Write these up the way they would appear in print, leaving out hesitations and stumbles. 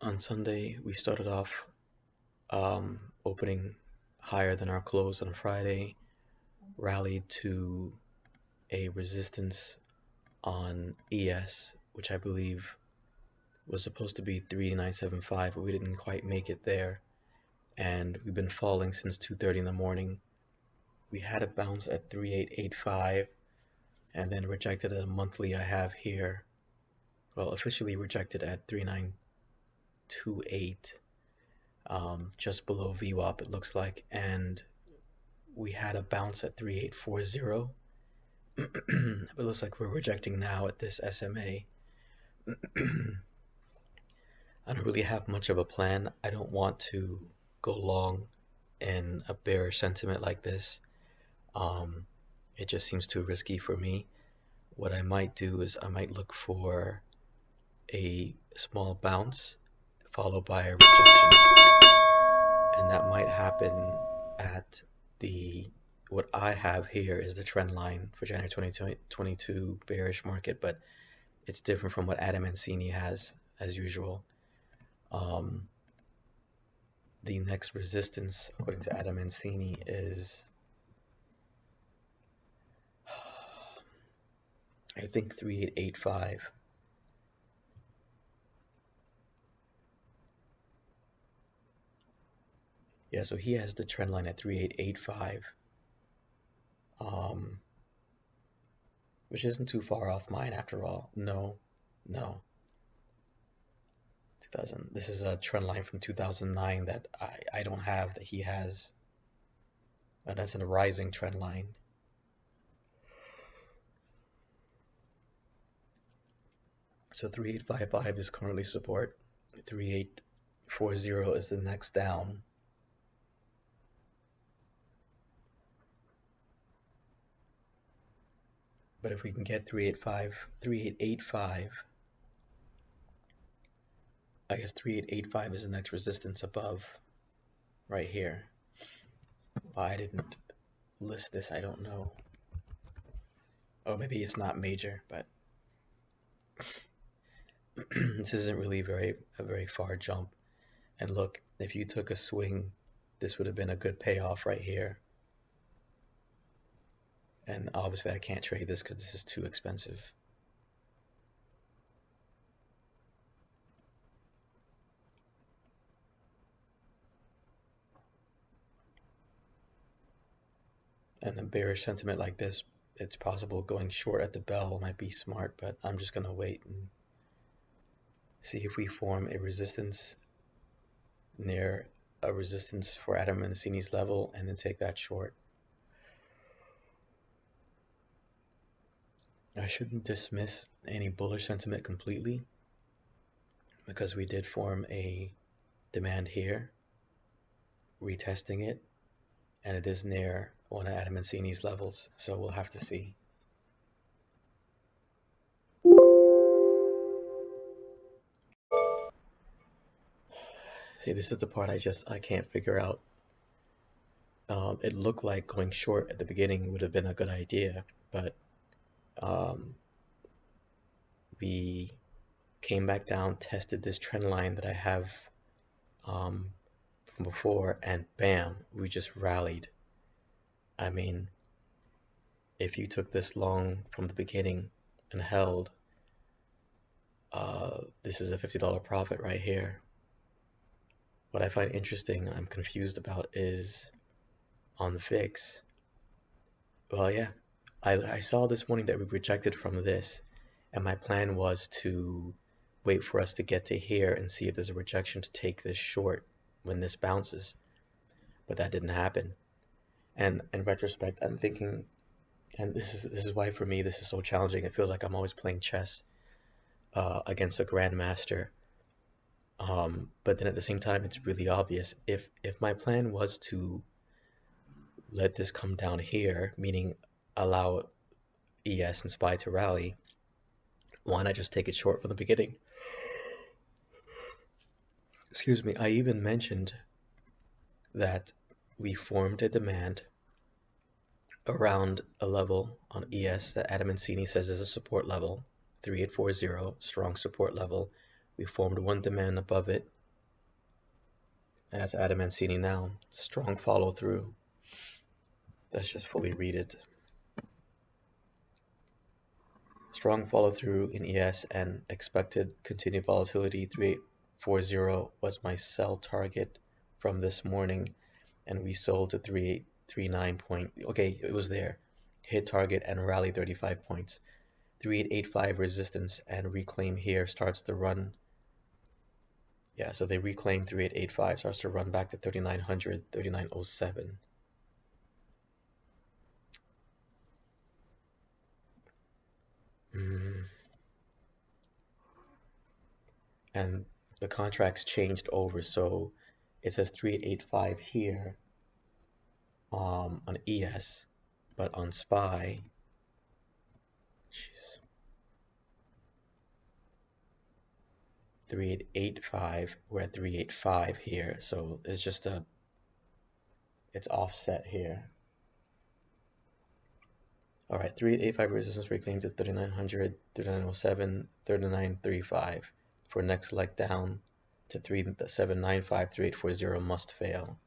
On Sunday, we started off opening higher than our close on Friday, rallied to a resistance on ES, which I believe was supposed to be 3975, but we didn't quite make it there. And we've been falling since 2:30 in the morning. We had a bounce at 3885 and then rejected at a monthly I have here. Well, officially rejected at 3928, just below VWAP it looks like, and we had a bounce at 3840. It looks like we're rejecting now at this SMA. I don't really have much of a plan. I don't want to go long in a bearish sentiment like this. It just seems too risky for me. What I might do is I might look for a small bounce followed by a rejection, and that might happen at what I have here is the trend line for January 2022 bearish market, but it's different from what Adam Mancini has as usual. The next resistance, according to Adam Mancini, is I think 3885. Yeah, so he has the trend line at 3885, which isn't too far off mine after all. No. 2000. This is a trend line from 2009 that I don't have, that he has. That's a rising trend line. So 3855 is currently support. 3840 is the next down. But if we can get 3885, I guess 3885 is the next resistance above right here. Why I didn't list this, I don't know. Oh, maybe it's not major, but this isn't really a very far jump. And look, if you took a swing, this would have been a good payoff right here. And obviously I can't trade this because this is too expensive. And a bearish sentiment like this, it's possible going short at the bell might be smart, but I'm just gonna wait and see if we form a resistance near a resistance for Adam Mancini's level and then take that short. I shouldn't dismiss any bullish sentiment completely because we did form a demand here, retesting it, and it is near one of Adam Mancini's levels, so we'll have to see. See, this is the part I can't figure out. It looked like going short at the beginning would have been a good idea, but we came back down, tested this trend line that I have from before, and bam, we just rallied. I mean, if you took this long from the beginning and held, this is a $50 profit right here. What I find interesting, I'm confused about, is on the fix. Well, yeah, I saw this morning that we rejected from this, and my plan was to wait for us to get to here and see if there's a rejection to take this short when this bounces, but that didn't happen. And in retrospect, I'm thinking, and this is why for me this is so challenging. It feels like I'm always playing chess against a grandmaster. But then at the same time, it's really obvious. If my plan was to let this come down here, meaning allow ES and SPY to rally, why not just take it short from the beginning? Excuse me, I even mentioned that we formed a demand around a level on ES that Adam Mancini says is a support level, 3840, strong support level. We formed one demand above it, as Adam Mancini now. Strong follow through. Let's just fully read it. Strong follow through in ES and expected continued volatility. 3840 was my sell target from this morning, and we sold to 3839 point. Okay, it was there. Hit target and rally 35 points. 3885 resistance and reclaim here starts the run. Yeah, so they reclaim 3885, starts to run back to 3900, 3907. And the contracts changed over, so it says 3885 here on ES, but on SPY, jeez, 3885, we're at 385 here, so it's just it's offset here. All right, 3885 resistance reclaimed at 3900, 3907, 3935 for next leg down to 3795, 3840 must fail.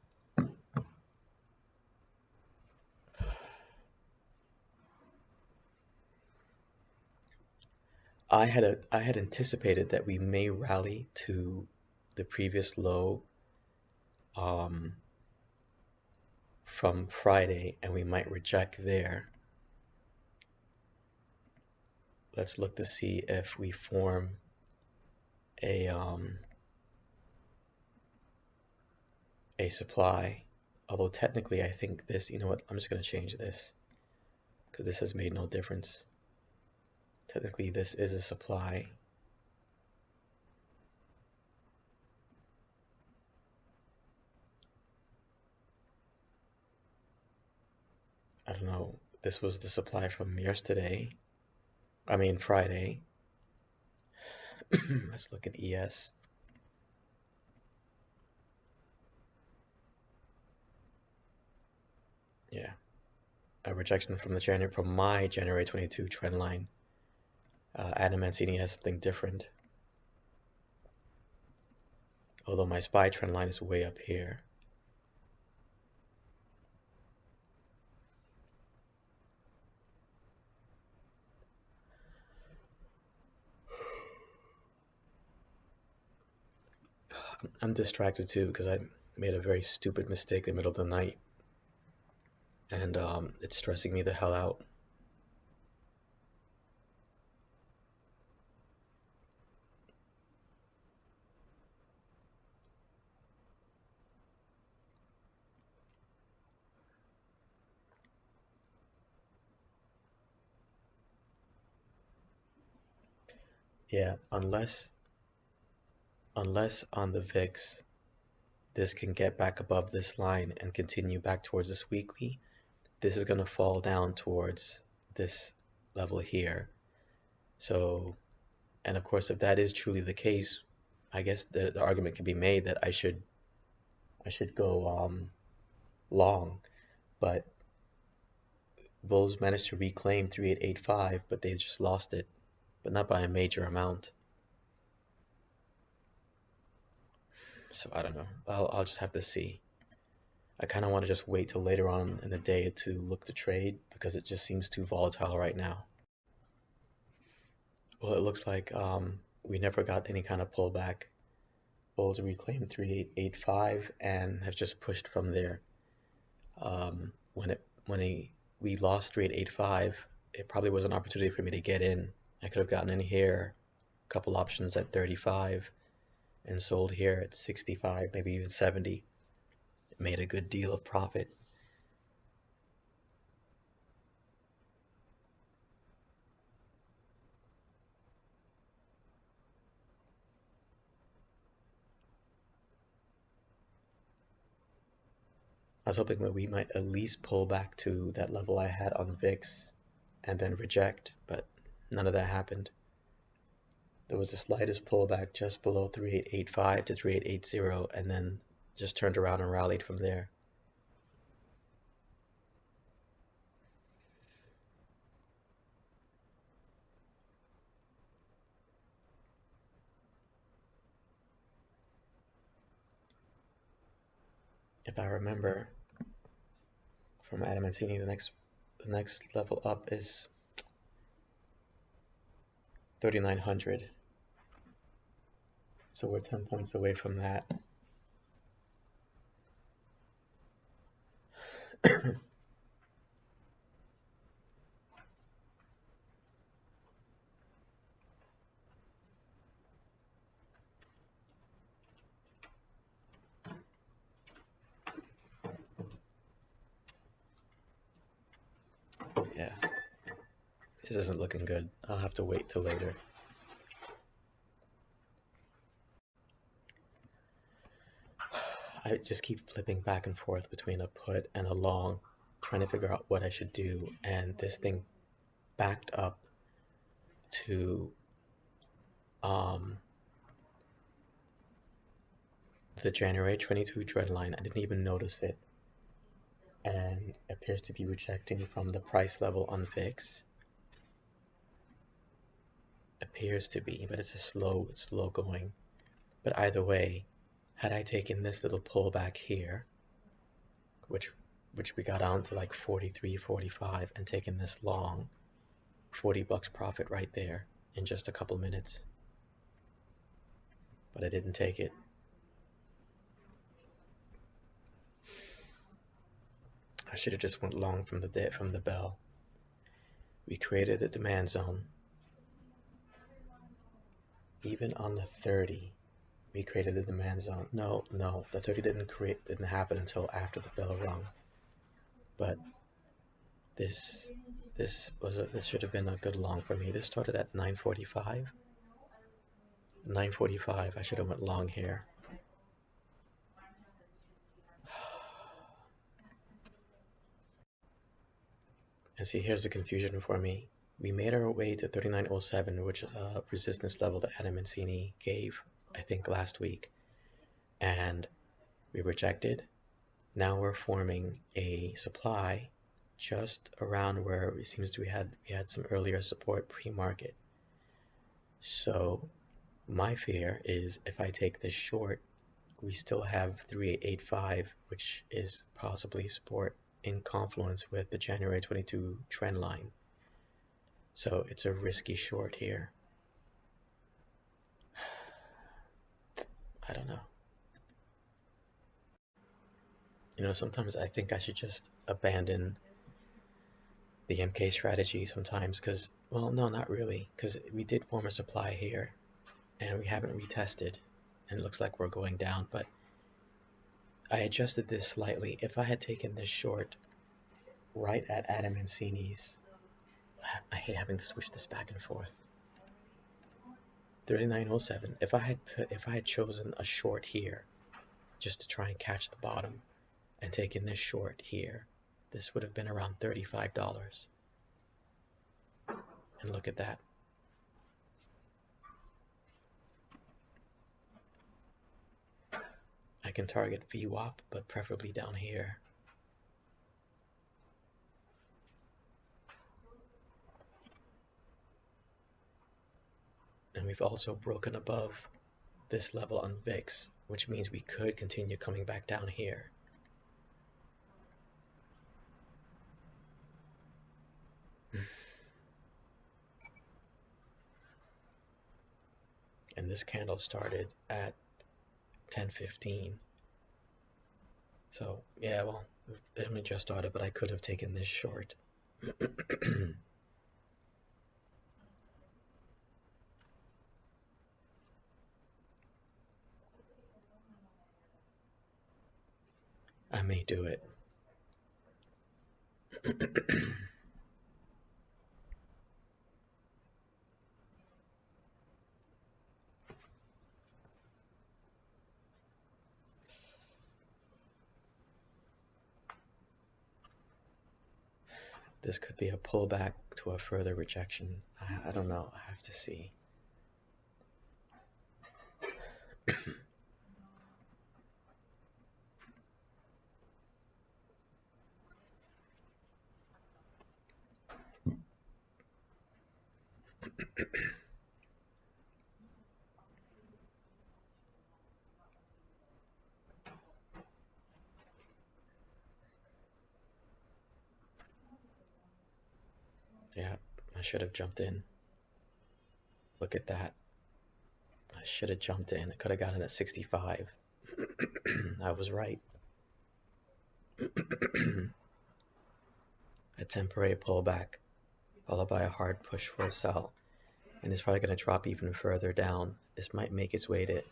I had anticipated that we may rally to the previous low from Friday, and we might reject there. Let's look to see if we form a supply. Although technically, I think this. You know what? I'm just going to change this because this has made no difference. Technically, this is a supply. I don't know. This was the supply from yesterday. I mean Friday. Let's look at ES. Yeah, a rejection from my January 22 trend line. Adam Mancini has something different. Although my SPY trend line is way up here. I'm distracted too because I made a very stupid mistake in the middle of the night, and it's stressing me the hell out. Yeah, unless on the VIX this can get back above this line and continue back towards this weekly, this is going to fall down towards this level here. So, and of course, if that is truly the case, I guess the argument can be made that I should go long, but bulls managed to reclaim 3885, but they just lost it, but not by a major amount. So I don't know. I'll just have to see. I kind of want to just wait till later on in the day to look to trade because it just seems too volatile right now. Well, it looks like we never got any kind of pullback. Bulls reclaimed 3885 and have just pushed from there. When we lost 3885, it probably was an opportunity for me to get in. I could have gotten in here, a couple options at 35, and sold here at 65, maybe even 70. Made a good deal of profit. I was hoping that we might at least pull back to that level I had on VIX and then reject, but none of that happened. There was the slightest pullback just below 3885 to 3880 and then just turned around and rallied from there. if I remember from Adamantini, the next level up is 3,900. So we're 10 points away from that. Yeah, this isn't looking good. I'll have to wait till later. I just keep flipping back and forth between a put and a long, trying to figure out what I should do, and this thing backed up to the January 22 trend line. I didn't even notice it, and appears to be rejecting from the price level on VIX. Appears to be, but it's slow going. But either way, had I taken this little pullback here, which we got down to like 43, 45, and taken this long, $40 profit right there in just a couple minutes. But I didn't take it. I should have just went long from the bell. We created a demand zone. Even on the 30, we created a demand zone. No, the 30 didn't happen until after the bell rung. But this should have been a good long for me. This started at 9:45. 9:45. I should have went long here. And see, here's the confusion for me. We made our way to 39.07, which is a resistance level that Adamantini gave, I think, last week, and we rejected. Now we're forming a supply just around where it seems we had some earlier support pre-market. So my fear is if I take this short, we still have 3885, which is possibly support in confluence with the January 22 trend line. So it's a risky short here. I don't know. You know, sometimes I think I should just abandon the MK strategy sometimes because, well, no, not really, because we did form a supply here and we haven't retested and it looks like we're going down, but I adjusted this slightly. If I had taken this short right at Adamantini's, I hate having to switch this back and forth. 39.07. If I had chosen a short here, just to try and catch the bottom, and taken this short here, this would have been around $35. And look at that. I can target VWAP, but preferably down here. And we've also broken above this level on VIX, which means we could continue coming back down here. And this candle started at 10:15. So yeah, well, it only just started, but I could have taken this short. I may do it. This could be a pullback to a further rejection. I don't know. I have to see. Yeah, I should have jumped in. Look at that. I should have jumped in. I could have gotten at 65. I was right. A temporary pullback, followed by a hard push for a sell. And it's probably going to drop even further down. This might make its way to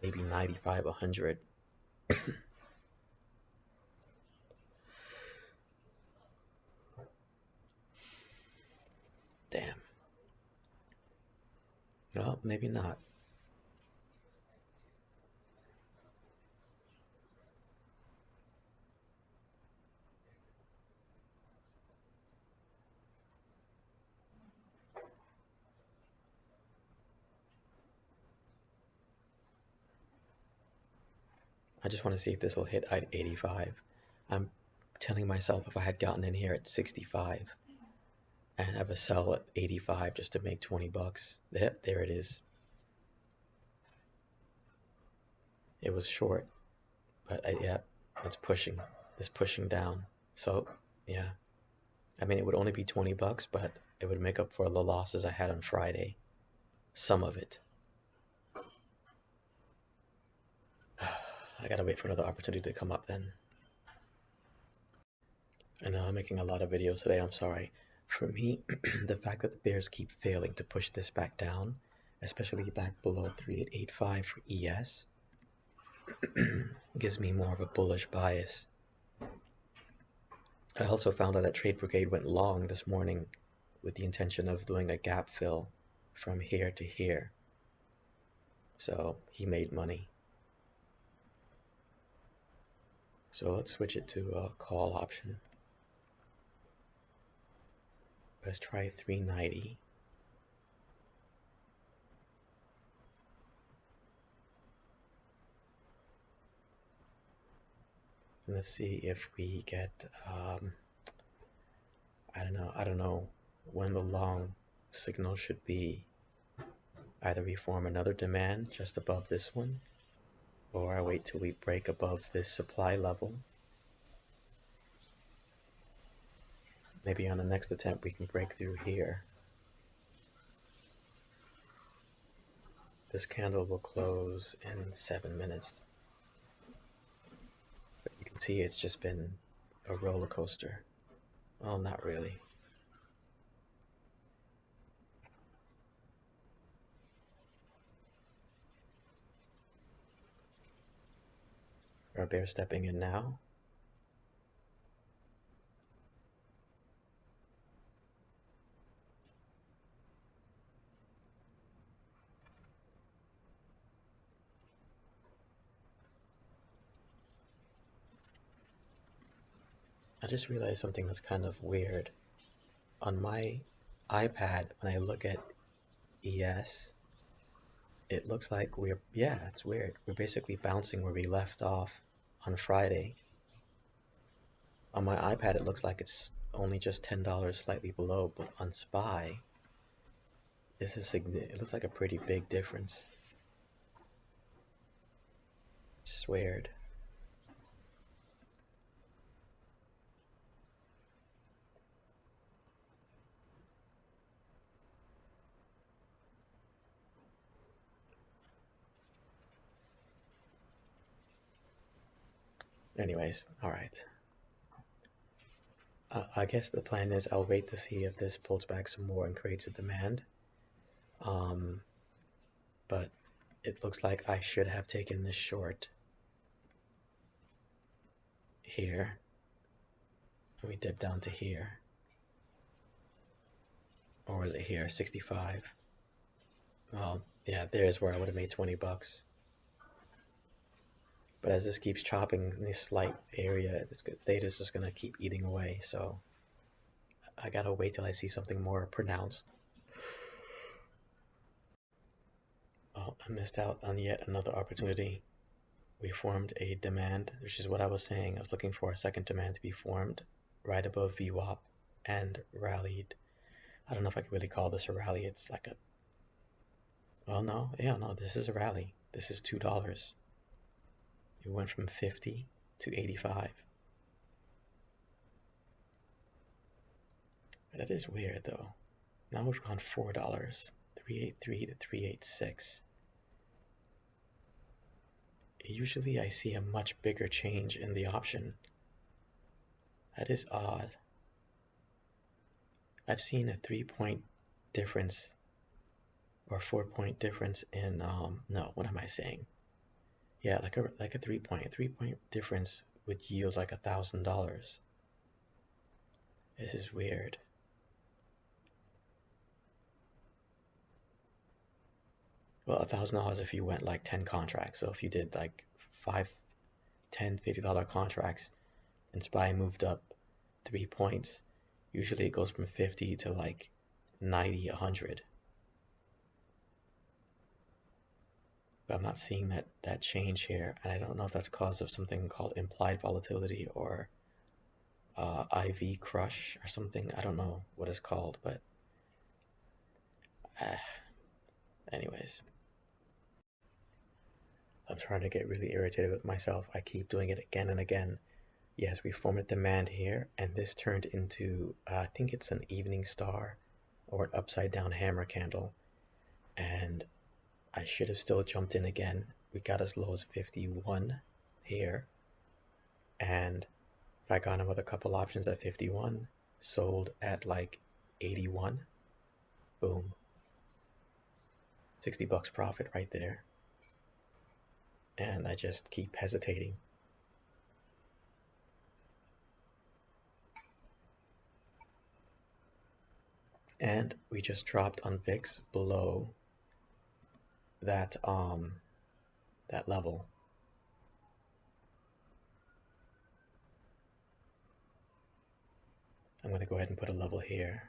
maybe 95, 100. Damn. Well, maybe not. I just want to see if this will hit at 85. I'm telling myself if I had gotten in here at 65 and have a sell at 85 just to make 20 bucks. Yep, there it is. It was short, but yeah, it's pushing. It's pushing down. So, yeah. I mean, it would only be 20 bucks, but it would make up for the losses I had on Friday. Some of it. I gotta wait for another opportunity to come up then. I know I'm making a lot of videos today, I'm sorry. For me, the fact that the bears keep failing to push this back down, especially back below 3885 for ES, gives me more of a bullish bias. I also found out that Trade Brigade went long this morning with the intention of doing a gap fill from here to here. So he made money. So let's switch it to a call option. Let's try 390. Let's see if we get, I don't know when the long signal should be. Either we form another demand just above this one, or I wait till we break above this supply level. Maybe on the next attempt we can break through here. This candle will close in 7 minutes. But you can see it's just been a roller coaster. Well, not really. Are bears stepping in now? I just realized something that's kind of weird. On my iPad, when I look at ES, it looks like yeah, it's weird. We're basically bouncing where we left off on Friday. On my iPad, it looks like it's only just $10 slightly below, but on SPY, it looks like a pretty big difference. It's weird. Anyways, alright. I guess the plan is I'll wait to see if this pulls back some more and creates a demand. But it looks like I should have taken this short here. And we dip down to here. Or was it here? 65. Well, yeah, there's where I would have made 20 bucks. But as this keeps chopping in this slight area, this theta is just going to keep eating away. So I gotta wait till I see something more pronounced. Oh, I missed out on yet another opportunity. We formed a demand, which is what I was saying. I was looking for a second demand to be formed right above VWAP and rallied. I don't know if I could really call this a rally. It's like a, well, no, yeah, no, this is a rally. This is $2. It went from 50 to 85. That is weird though. Now we've gone $4, 383 to 386. Usually I see a much bigger change in the option. That is odd. I've seen a 3-point difference or 4-point difference in no, what am I saying? Yeah, like a 3-point difference would yield like $1,000. This is weird. Well, $1,000 if you went like 10 contracts. So if you did like 5, 10, $50 contracts and SPY moved up 3 points, usually it goes from 50 to like 90, 100. But I'm not seeing that change here, and I don't know if that's cause of something called implied volatility or IV crush or something. I don't know what it's called, but uh, anyways. I'm trying to get really irritated with myself. I keep doing it again and again. Yes, we formed a demand here, and this turned into, I think it's an evening star or an upside down hammer candle. And I should have still jumped in again. We got as low as 51 here. And if I got in with a couple options at 51, sold at like 81, boom. 60 bucks profit right there. And I just keep hesitating. And we just dropped on VIX below that that level. I'm going to go ahead and put a level here.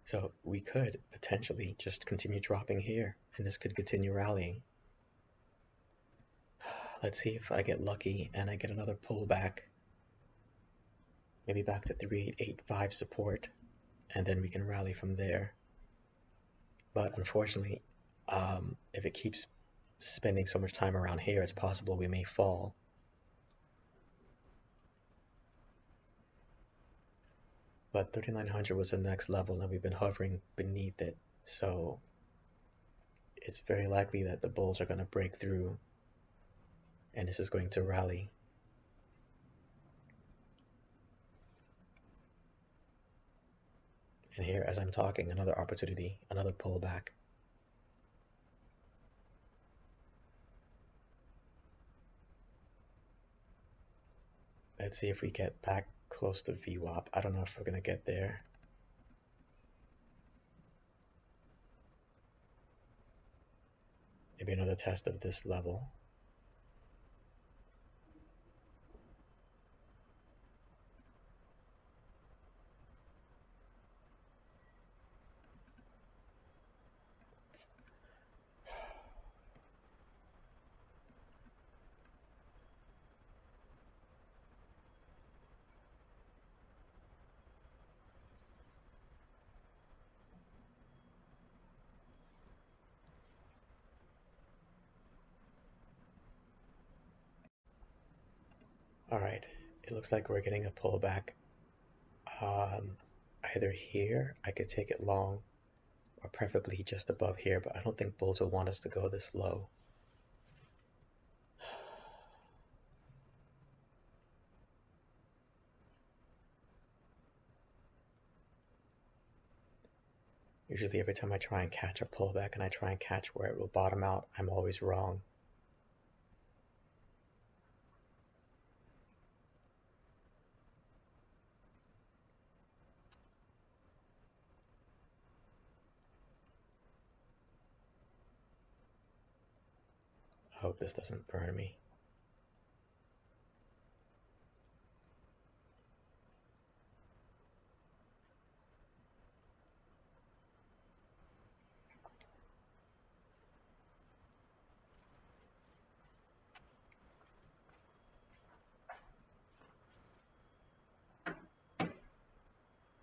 So we could potentially just continue dropping here, and this could continue rallying. Let's see if I get lucky and I get another pullback, maybe back to 3885 support, and then we can rally from there. But unfortunately, if it keeps spending so much time around here, it's possible we may fall. But 3900 was the next level, and we've been hovering beneath it, so it's very likely that the bulls are going to break through, and this is going to rally. And here, as I'm talking, another opportunity, another pullback. Let's see if we get back close to VWAP. I don't know if we're going to get there. Maybe another test of this level. Alright, it looks like we're getting a pullback. Either here, I could take it long, or preferably just above here, but I don't think bulls will want us to go this low. Usually every time I try and catch a pullback and I try and catch where it will bottom out, I'm always wrong. I hope this doesn't burn me.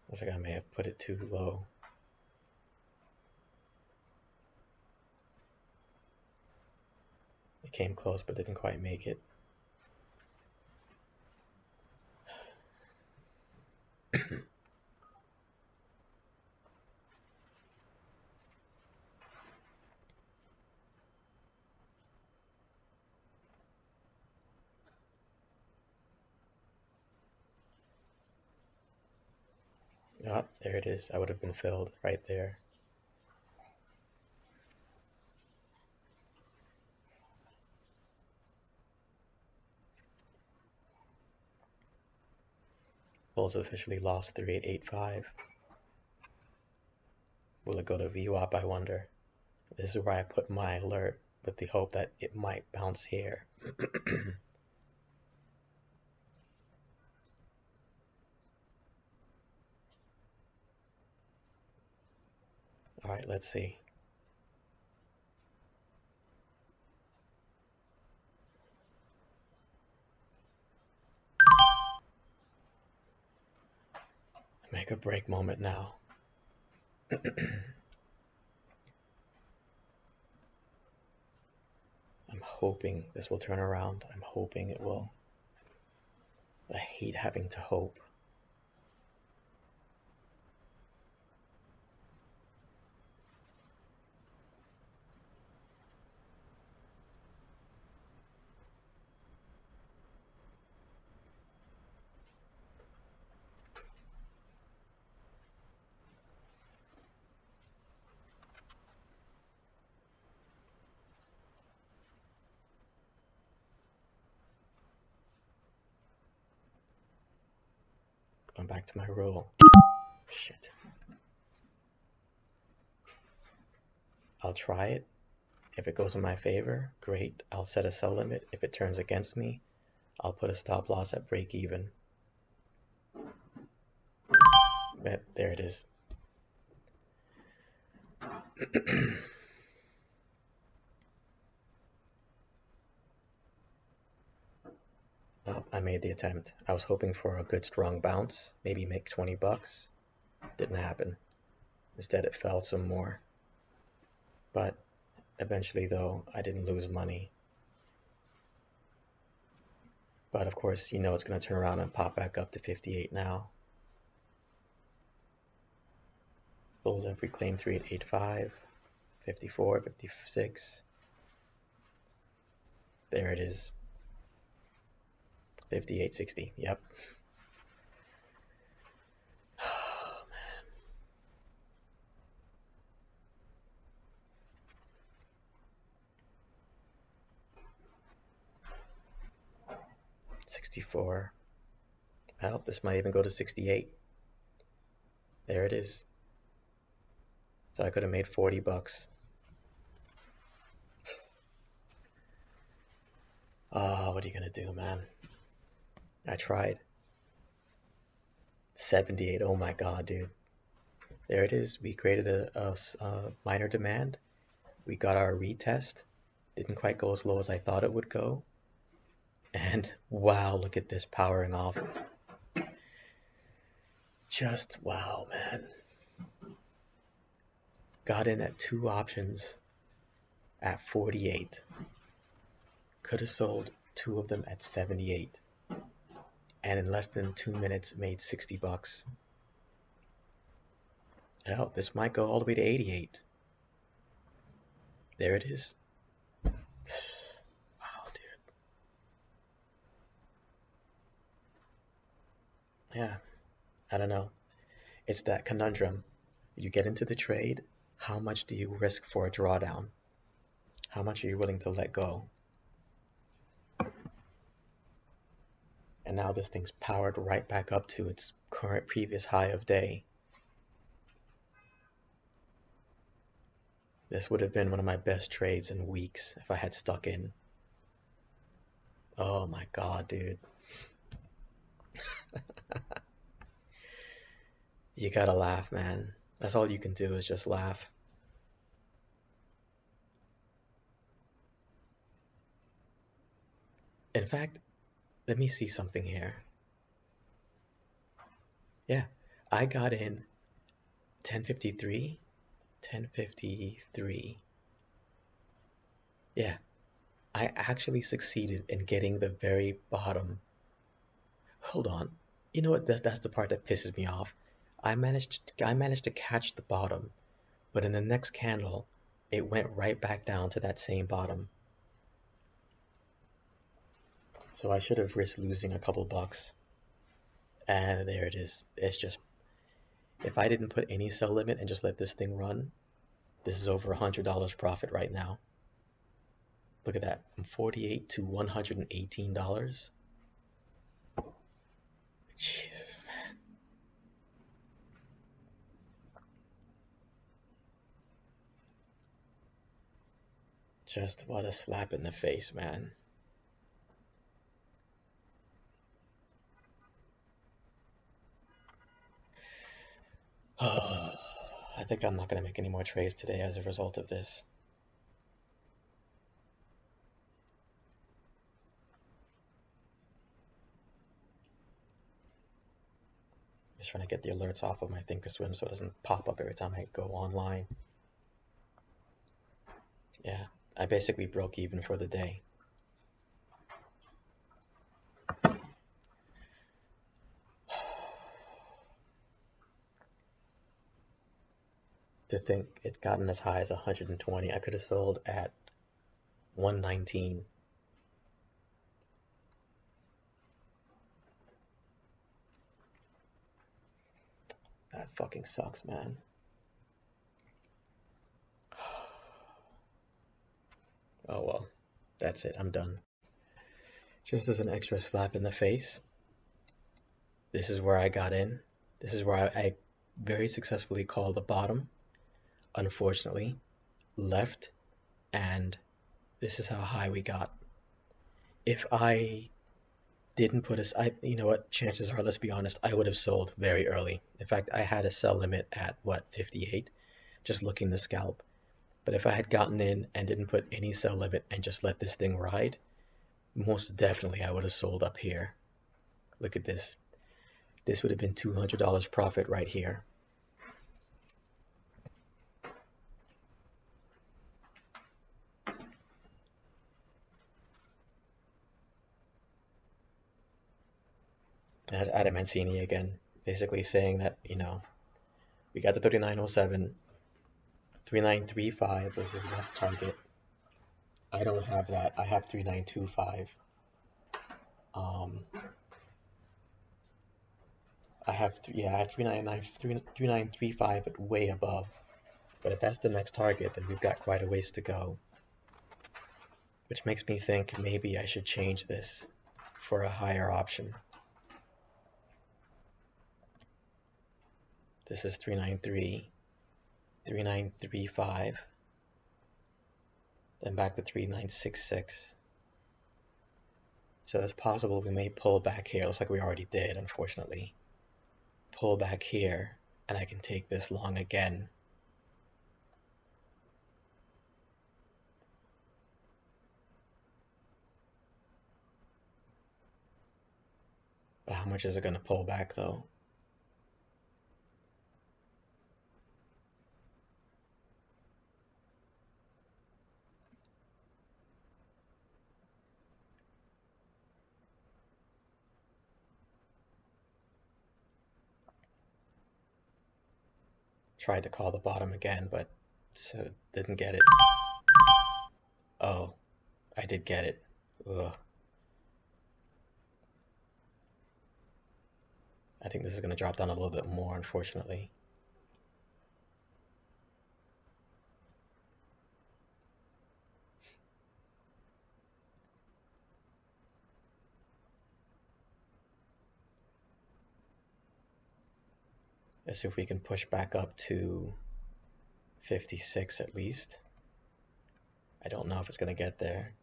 Looks like I may have put it too low. It came close but didn't quite make it. Oh, there it is. I would have been filled right there. Bulls officially lost 3885. Will it go to VWAP, I wonder? This is where I put my alert with the hope that it might bounce here. Alright, let's see. Make a break moment now. I'm hoping this will turn around. I'm hoping it will. I hate having to hope. Going back to my rule. Shit. I'll try it. If it goes in my favor, great. I'll set a sell limit. If it turns against me, I'll put a stop loss at break even. But there it is. Well, I made the attempt. I was hoping for a good strong bounce, maybe make 20 bucks. Didn't happen. Instead it fell some more. But eventually though, I didn't lose money. But of course, you know it's going to turn around and pop back up to 58 now. Bulls have reclaimed 3885, 54, 56. There it is. 58.60. Yep. Oh, man. $64. Well, this might even go to 68. There it is. So I could have made 40 bucks. Oh, what are you gonna do, man? I tried. 78. Oh my god, dude. There it is. We created a minor demand. We got our retest. Didn't quite go as low as I thought it would go. And wow, look at this powering off. Just wow, man. Got in at two options at 48. Could have sold two of them at 78. And in less than 2 minutes made 60 bucks. Hell, this might go all the way to 88. There it is. Wow, dude. Yeah, I don't know. It's that conundrum. You get into the trade, how much do you risk for a drawdown? How much are you willing to let go? And now this thing's powered right back up to its current previous high of day. This would have been one of my best trades in weeks if I had stuck in. Oh my god, dude. You gotta laugh, man. That's all you can do is just laugh. In fact, let me see something here. Yeah, I got in 1053, 1053. Yeah, I actually succeeded in getting the very bottom. Hold on. You know what? That's the part that pisses me off. I managed to catch the bottom, but in the next candle, it went right back down to that same bottom. So I should have risked losing a couple bucks. And there it is. It's just, if I didn't put any sell limit and just let this thing run, this is over $100 profit right now. Look at that, from 48 to $118. Jesus, man. Just what a slap in the face, man. I think I'm not going to make any more trades today as a result of this. Just trying to get the alerts off of my Thinkorswim so it doesn't pop up every time I go online. Yeah, I basically broke even for the day. To think it's gotten as high as 120, I could have sold at 119. That fucking sucks, man. Oh well, that's it, I'm done. Just as an extra slap in the face, this is where I got in. This is where I very successfully called the bottom, unfortunately, left, and this is how high we got. If I didn't put you know what, chances are, let's be honest, I would have sold very early. In fact, I had a sell limit at what, 58, just looking to scalp. But if I had gotten in and didn't put any sell limit and just let this thing ride, most definitely I would have sold up here. Look at this. This would have been $200 profit right here. That's Adam Mancini again, basically saying that, we got the 3907, 3935 was his next target. I don't have that. I have 3925. I have 3935 way above. But if that's the next target, then we've got quite a ways to go. Which makes me think maybe I should change this for a higher option. This is 393, 3935, then back to 3966. So it's possible we may pull back here. Looks like we already did, unfortunately. Pull back here, and I can take this long again. But how much is it going to pull back, though? Tried to call the bottom again, but didn't get it. Oh, I did get it. Ugh. I think this is going to drop down a little bit more, unfortunately. Let's see if we can push back up to 56 at least. I don't know if it's going to get there.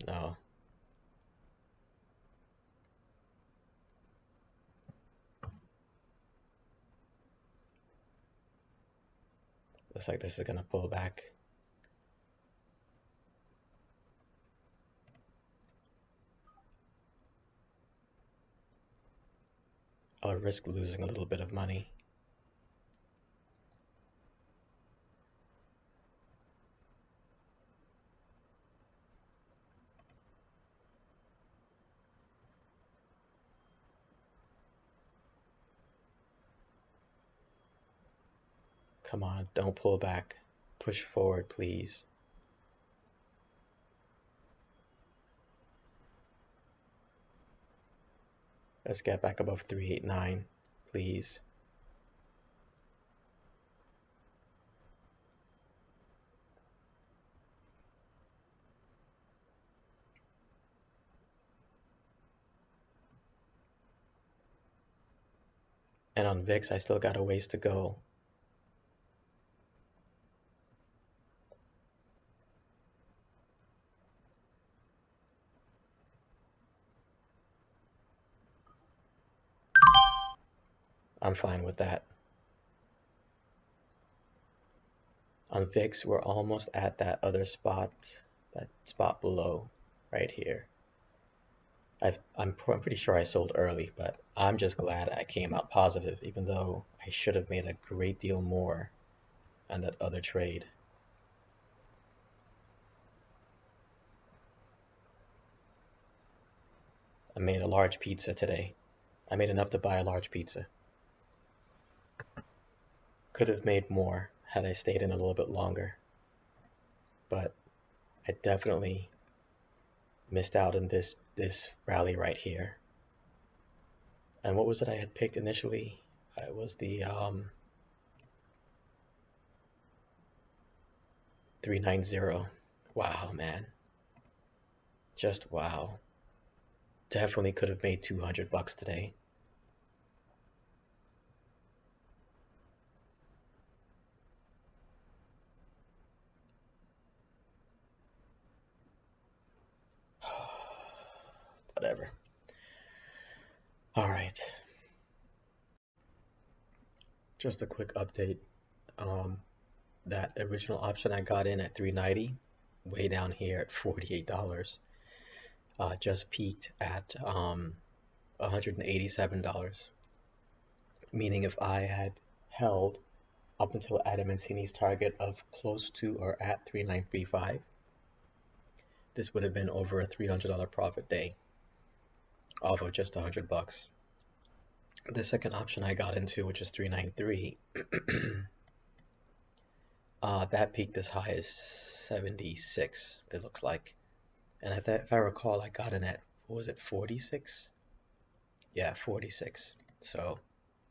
No. Looks like this is going to pull back. I'll risk losing a little bit of money. Come on, don't pull back. Push forward, please. Let's get back above 389, please. And on VIX, I still got a ways to go. I'm fine with that. On VIX, we're almost at that other spot, that spot below, right here. I'm pretty sure I sold early, but I'm just glad I came out positive, even though I should have made a great deal more on that other trade. I made a large pizza today. I made enough to buy a large pizza. Could have made more had I stayed in a little bit longer, but I definitely missed out on this rally right here. And what was it I had picked initially? It was the 390. Wow, man. Just wow. Definitely could have made 200 bucks today. Whatever. All right. Just a quick update. That original option I got in at 390, way down here at $48, just peaked at $187. Meaning if I had held up until Adam Mancini's target of close to or at 3935, this would have been over a $300 profit day off of just 100 bucks. The second option I got into, which is 393, that peaked as high as 76, it looks like. And if I recall, I got in at, what was it, 46? Yeah, 46. So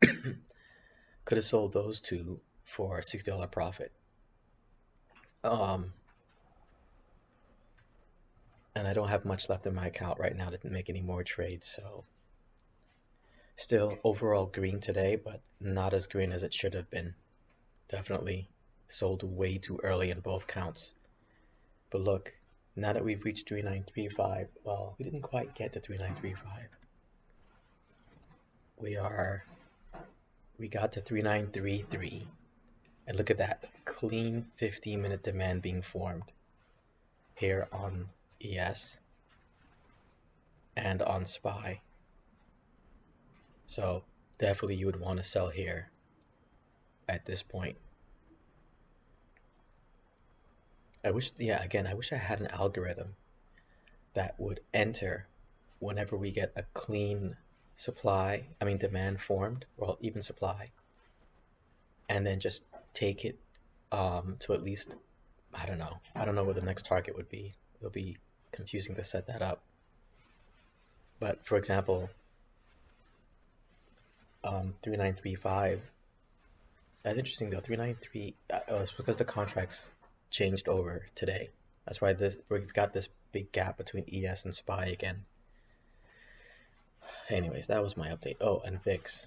could have sold those two for a $60 profit. And I don't have much left in my account right now to make any more trades, so still overall green today, but not as green as it should have been. Definitely sold way too early in both counts. But look, now that we've reached 3935, well, we didn't quite get to 3935. We got to 3933, and look at that clean 15-minute demand being formed here on ES and on SPY. So definitely you would want to sell here at this point. I wish I had an algorithm that would enter whenever we get a clean demand formed, well, even supply, and then just take it to at least, I don't know what the next target would be. It'll be confusing to set that up. But for example, 3935, that's interesting though. 393, it's because the contracts changed over today. That's why we've got this big gap between ES and SPY again. Anyways, that was my update. Oh, and VIX.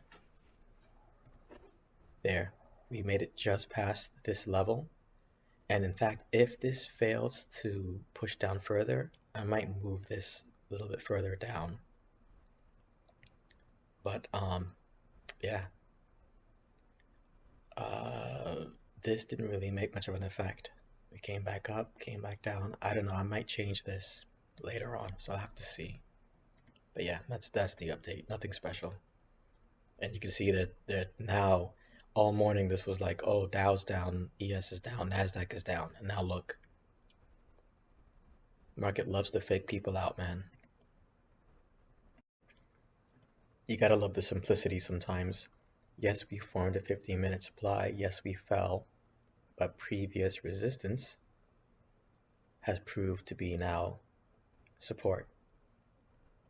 There, we made it just past this level. And in fact, if this fails to push down further, I might move this a little bit further down. But yeah, this didn't really make much of an effect. We came back up, came back down. I don't know, I might change this later on, so I'll have to see. But yeah, that's the update. Nothing special. And you can see that now all morning this was like, oh, Dow's down, ES is down, NASDAQ is down. And now look, market loves to fake people out, man. You gotta love the simplicity sometimes. Yes, we formed a 15-minute supply. Yes, we fell, but previous resistance has proved to be now support.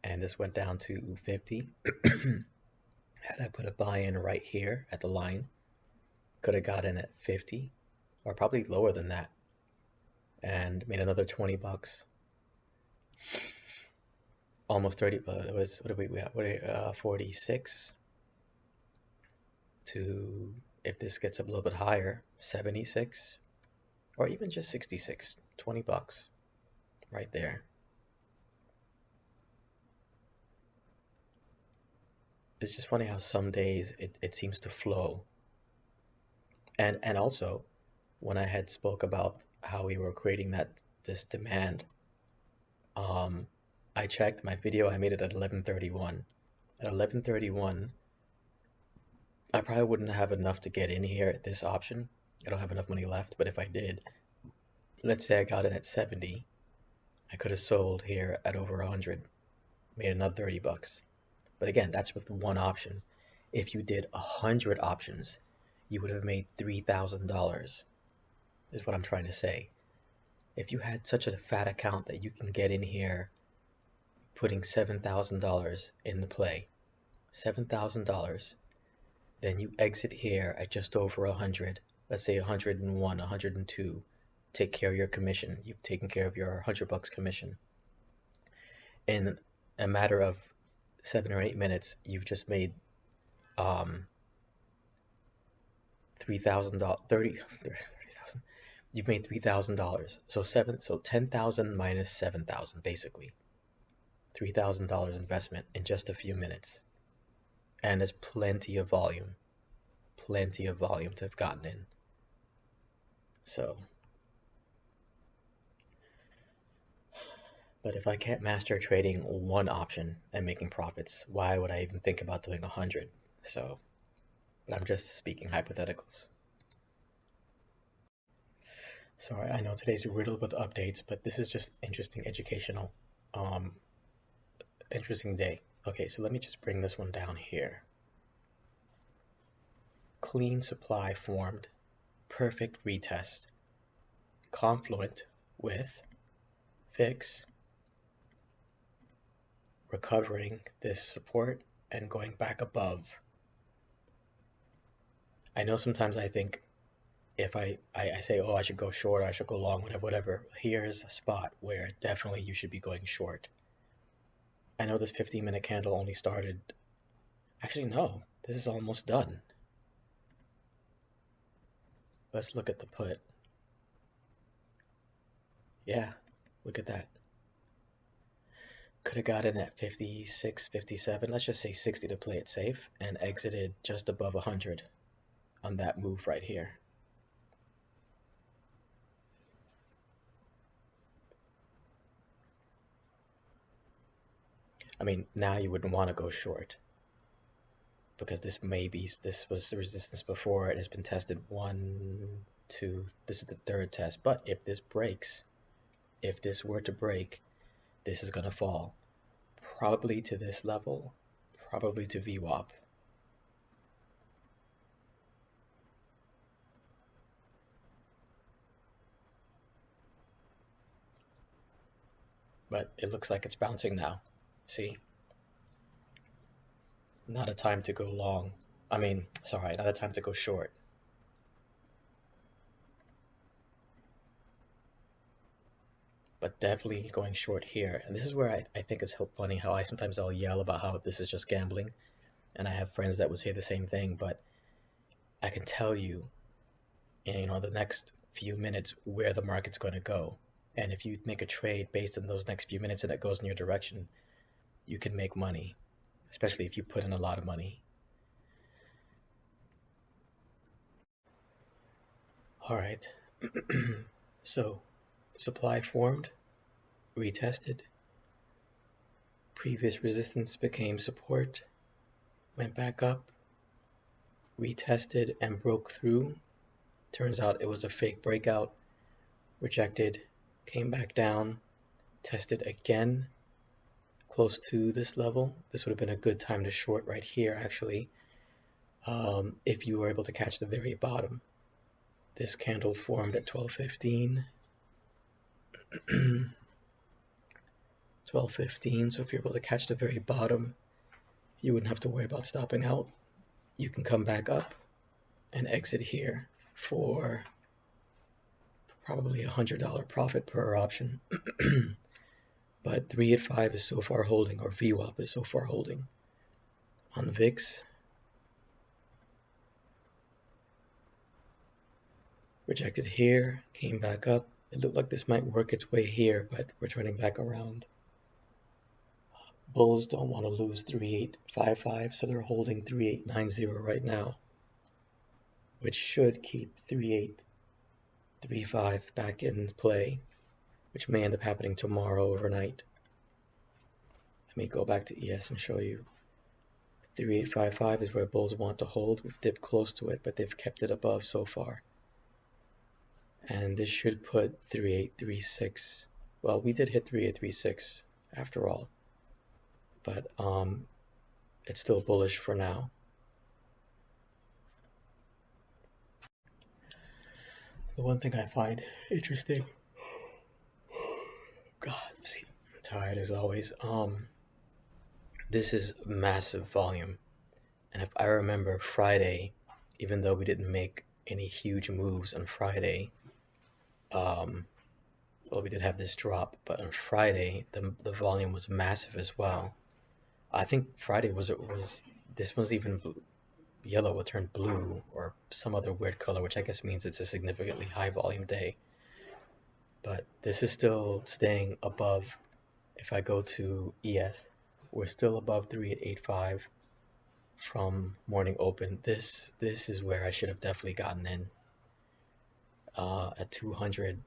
And this went down to 50. Had I put a buy in right here at the line, could have got in at 50 or probably lower than that and made another 20 bucks. Almost 30, it was, what did we have? 46 to, if this gets up a little bit higher, 76 or even just 66, 20 bucks right there. It's just funny how some days it seems to flow. And also, when I had spoke about how we were creating this demand, um, I checked my video. I made it at 11:31. At 11:31, I probably wouldn't have enough to get in here at this option. I don't have enough money left, but if I did, let's say I got in at 70, I could have sold here at over 100, made another 30 bucks. But again, that's with one option. If you did 100 options, you would have made $3,000, is what I'm trying to say. If you had such a fat account that you can get in here putting $7,000 in the play, $7,000, then you exit here at just over 100, let's say 101, 102, take care of your commission. You've taken care of your 100 bucks commission. In a matter of 7 or 8 minutes, you've just made $3,000, 30,000. You've made $3,000. So 10,000 minus 7,000, basically. $3,000 investment in just a few minutes. And there's plenty of volume to have gotten in. So, but if I can't master trading one option and making profits, why would I even think about doing 100? So, but I'm just speaking hypotheticals. Sorry, I know today's riddled with updates, but this is just interesting, educational, interesting day. Okay, so let me just bring this one down here. Clean supply formed, perfect retest, confluent with fix, recovering this support and going back above. I know sometimes I think if I say, oh, I should go short, I should go long, whatever. Here's a spot where definitely you should be going short. I know this 15-minute candle only started, actually no, this is almost done. Let's look at the put. Yeah, look at that. Could have got in at 56, 57, let's just say 60 to play it safe, and exited just above 100 on that move right here. I mean, now you wouldn't want to go short because this was the resistance before. It has been tested 1, 2, this is the third test. But if this breaks, if this were to break, this is going to fall. Probably to this level, probably to VWAP. But it looks like it's bouncing now. See? Not a time to go long. I mean, sorry, not a time to go short. But definitely going short here. And this is where I think it's funny how sometimes I'll yell about how this is just gambling. And I have friends that would say the same thing, but I can tell you in the next few minutes where the market's going to go. And if you make a trade based on those next few minutes and it goes in your direction, you can make money, especially if you put in a lot of money. All right. So supply formed, retested, previous resistance became support, went back up, retested and broke through. Turns out it was a fake breakout, rejected, came back down, tested again, close to this level. This would have been a good time to short right here, actually, if you were able to catch the very bottom. This candle formed at 12:15. 12:15, so if you're able to catch the very bottom, you wouldn't have to worry about stopping out. You can come back up and exit here for probably $100 profit per option. But 385 is so far holding, or VWAP is so far holding. On VIX, rejected here, came back up. It looked like this might work its way here, but returning back around. Bulls don't want to lose 3855, so they're holding 3890 right now, which should keep 3835 back in play, which may end up happening tomorrow overnight. Let me go back to ES and show you. 3855 is where bulls want to hold. We've dipped close to it, but they've kept it above so far. And this should put 3836. Well, we did hit 3836 after all, but it's still bullish for now. The one thing I find interesting, God, I'm tired as always. This is massive volume, and if I remember Friday, even though we didn't make any huge moves on Friday, well, we did have this drop, but on Friday the volume was massive as well. I think Friday this was even yellow, it turned blue or some other weird color, which I guess means it's a significantly high volume day. But this is still staying above. If I go to ES, we're still above 3885 from morning open. This is where I should have definitely gotten in. At 200,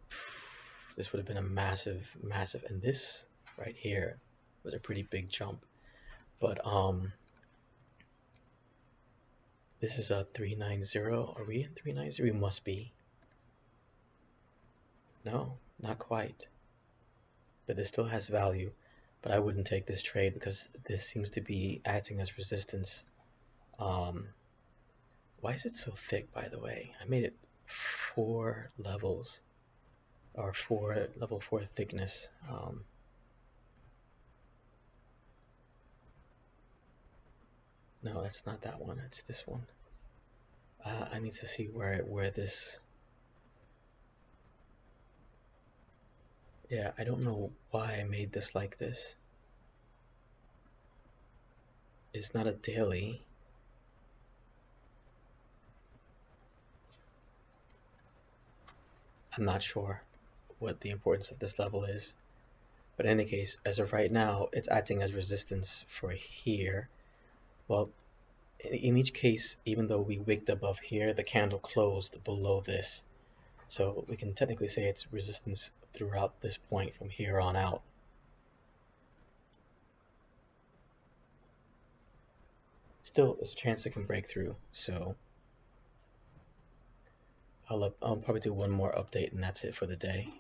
this would have been a massive, and this right here was a pretty big jump. But this is a 390. Are we in 390? We must be. No, not quite. But this still has value. But I wouldn't take this trade because this seems to be acting as resistance. Why is it so thick, by the way? I made it 4 levels, or level 4 thickness. No, that's not that one. It's this one. I need to see where this. Yeah, I don't know why I made this like this. It's not a daily. I'm not sure what the importance of this level is. But in any case, as of right now, it's acting as resistance for here. Well, in each case, even though we wicked above here, the candle closed below this. So we can technically say it's resistance throughout this point from here on out. Still, there's a chance it can break through. So I'll probably do one more update and that's it for the day.